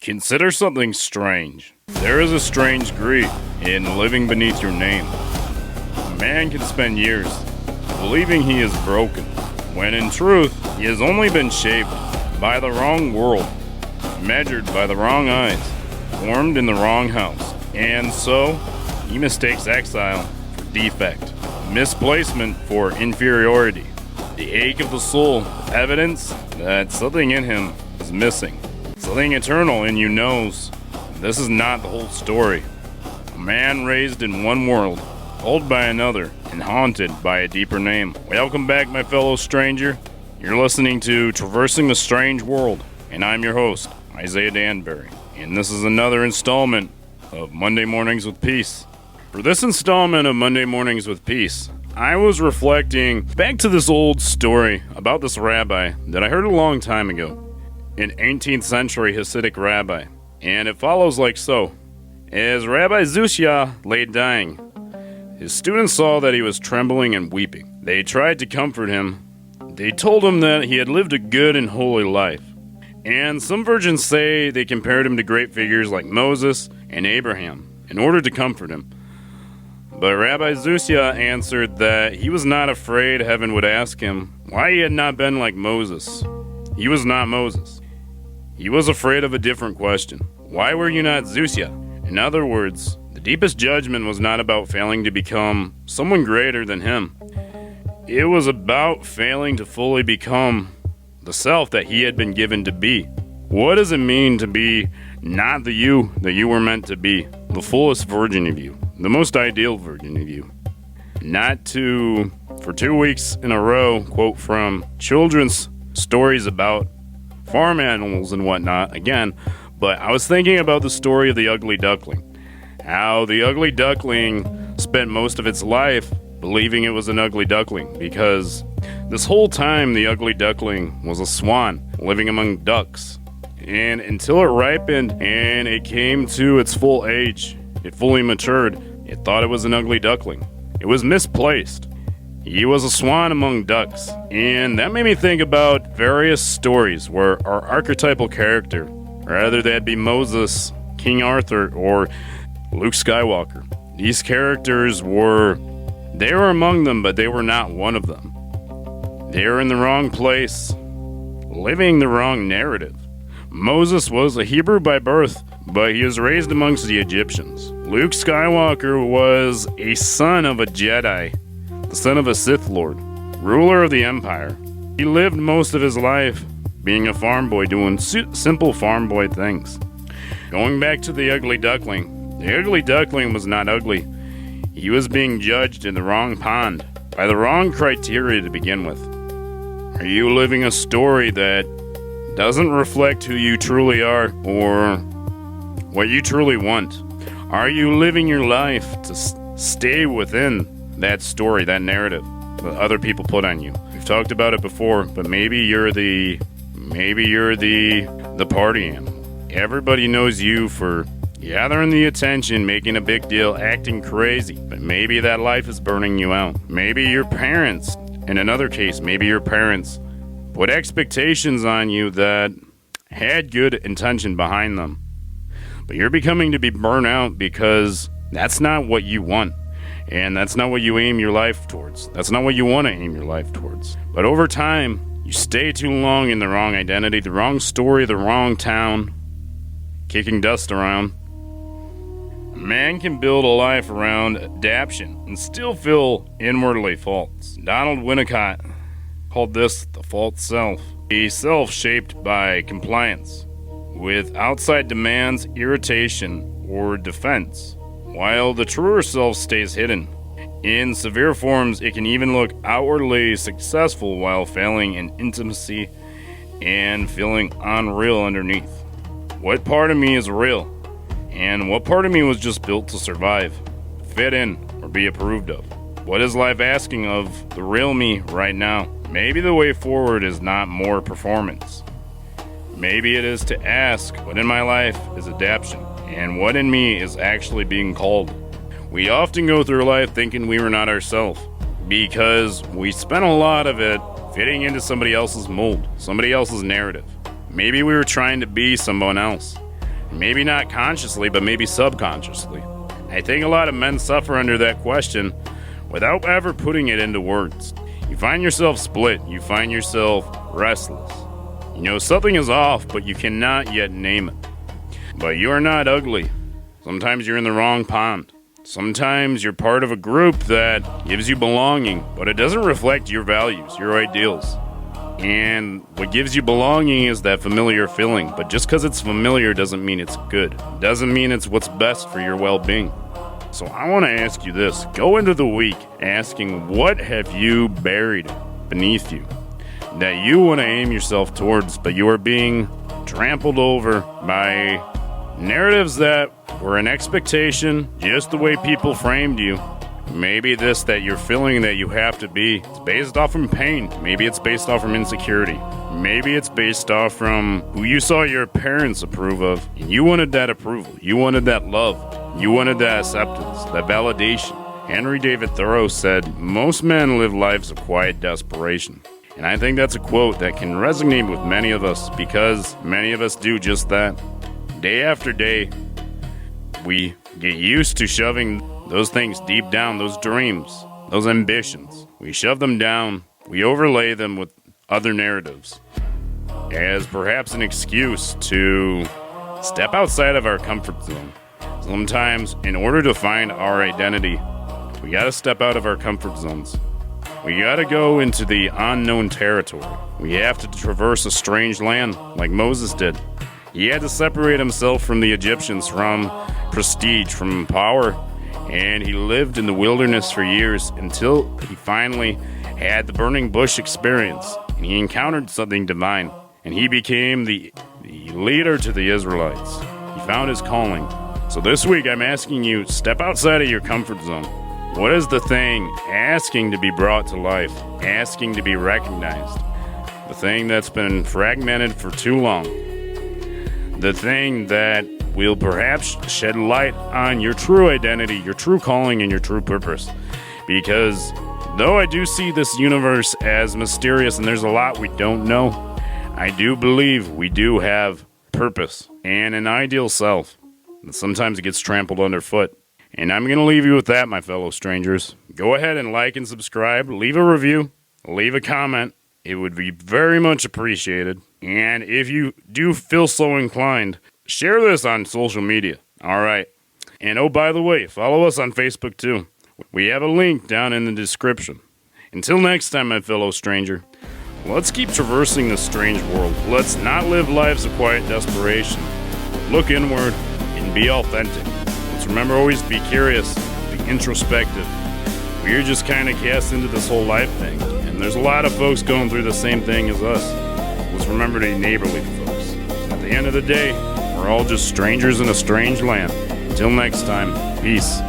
Consider something strange. There is a strange greed in living beneath your name. A man can spend years believing he is broken, when in truth he has only been shaped by the wrong world, measured by the wrong eyes, formed in the wrong house, and so he mistakes exile for defect, misplacement for inferiority, the ache of the soul, evidence that something in him is missing. Something eternal in you knows this is not the whole story. A man raised in one world, called by another, and haunted by a deeper name. Welcome back, my fellow stranger. You're listening to Traversing the Strange World, and I'm your host, Isaiah Danbury. And this is another installment of Monday Mornings with Peace. For this installment of Monday Mornings with Peace, I was reflecting back to this old story about this rabbi that I heard a long time ago. An 18th century Hasidic rabbi, and it follows like so. As Rabbi Zusya lay dying, his students saw that he was trembling and weeping. They tried to comfort him. They told him that he had lived a good and holy life, and some versions say they compared him to great figures like Moses and Abraham in order to comfort him. But Rabbi Zusya answered that he was not afraid heaven would ask him why he had not been like Moses. He was not Moses. He was afraid of a different question. Why were you not Zusya? In other words, the deepest judgment was not about failing to become someone greater than him. It was about failing to fully become the self that he had been given to be. What does it mean to be not the you that you were meant to be? The fullest version of you. The most ideal version of you. Not to, for 2 weeks in a row, quote from children's stories about farm animals and whatnot again, but I was thinking about the story of the ugly duckling. How the ugly duckling spent most of its life believing it was an ugly duckling, because this whole time the ugly duckling was a swan living among ducks. And until it ripened and it came to its full age, it fully matured, it thought it was an ugly duckling. It was misplaced. He was a swan among ducks, and that made me think about various stories where our archetypal character, rather that be Moses, King Arthur, or Luke Skywalker, these characters were among them, but they were not one of them. They were in the wrong place, living the wrong narrative. Moses was a Hebrew by birth, but he was raised amongst the Egyptians. Luke Skywalker was a son of a Jedi, the son of a Sith Lord, ruler of the Empire. He lived most of his life being a farm boy, doing simple farm boy things. Going back to the ugly duckling was not ugly. He was being judged in the wrong pond, by the wrong criteria to begin with. Are you living a story that doesn't reflect who you truly are or what you truly want? Are you living your life to stay within that story, that narrative that other people put on you? We've talked about it before, but maybe you're the party animal. Everybody knows you for gathering the attention, making a big deal, acting crazy, but maybe that life is burning you out. Maybe your parents, in another case, maybe your parents put expectations on you that had good intention behind them, but you're becoming to be burnt out because that's not what you want. And that's not what you aim your life towards. That's not what you want to aim your life towards. But over time, you stay too long in the wrong identity, the wrong story, the wrong town, kicking dust around. A man can build a life around adaptation and still feel inwardly false. Donald Winnicott called this the false self. A self shaped by compliance, with outside demands, irritation, or defense, while the truer self stays hidden. In severe forms, it can even look outwardly successful while failing in intimacy and feeling unreal underneath. What part of me is real? And what part of me was just built to survive, fit in, or be approved of? What is life asking of the real me right now? Maybe the way forward is not more performance. Maybe it is to ask what in my life is adaptation, and what in me is actually being called. We often go through life thinking we were not ourselves, because we spent a lot of it fitting into somebody else's mold, somebody else's narrative. Maybe we were trying to be someone else. Maybe not consciously, but maybe subconsciously. I think a lot of men suffer under that question without ever putting it into words. You find yourself split. You find yourself restless. You know something is off, but you cannot yet name it. But you are not ugly. Sometimes you're in the wrong pond. Sometimes you're part of a group that gives you belonging, but it doesn't reflect your values, your ideals. And what gives you belonging is that familiar feeling. But just because it's familiar doesn't mean it's good. Doesn't mean it's what's best for your well-being. So I want to ask you this. Go into the week asking, what have you buried beneath you that you want to aim yourself towards, but you are being trampled over by narratives that were an expectation, just the way people framed you. Maybe this that you're feeling that you have to be, it's based off from pain. Maybe it's based off from insecurity. Maybe it's based off from who you saw your parents approve of. And you wanted that approval. You wanted that love. You wanted that acceptance, that validation. Henry David Thoreau said, most men live lives of quiet desperation. And I think that's a quote that can resonate with many of us because many of us do just that. Day after day, we get used to shoving those things deep down, those dreams, those ambitions. We shove them down, we overlay them with other narratives as perhaps an excuse to step outside of our comfort zone. Sometimes, in order to find our identity, we gotta step out of our comfort zones. We gotta go into the unknown territory. We have to traverse a strange land like Moses did. He had to separate himself from the Egyptians, from prestige, from power, and he lived in the wilderness for years until he finally had the burning bush experience, and he encountered something divine, and he became the leader to the Israelites. He found his calling. So this week I'm asking you, step outside of your comfort zone. What is the thing asking to be brought to life, asking to be recognized? The thing that's been fragmented for too long. The thing that will perhaps shed light on your true identity, your true calling, and your true purpose. Because though I do see this universe as mysterious and there's a lot we don't know, I do believe we do have purpose and an ideal self. And sometimes it gets trampled underfoot. And I'm going to leave you with that, my fellow strangers. Go ahead and like and subscribe, leave a review, leave a comment. It would be very much appreciated. And if you do feel so inclined, share this on social media. All right. And oh, by the way, follow us on Facebook too. We have a link down in the description. Until next time, my fellow stranger, let's keep traversing this strange world. Let's not live lives of quiet desperation. Look inward and be authentic. Let's remember always to be curious, be introspective. We're just kind of cast into this whole life thing. And there's a lot of folks going through the same thing as us. Let's remember to be neighborly, folks. At the end of the day, we're all just strangers in a strange land. Until next time, peace.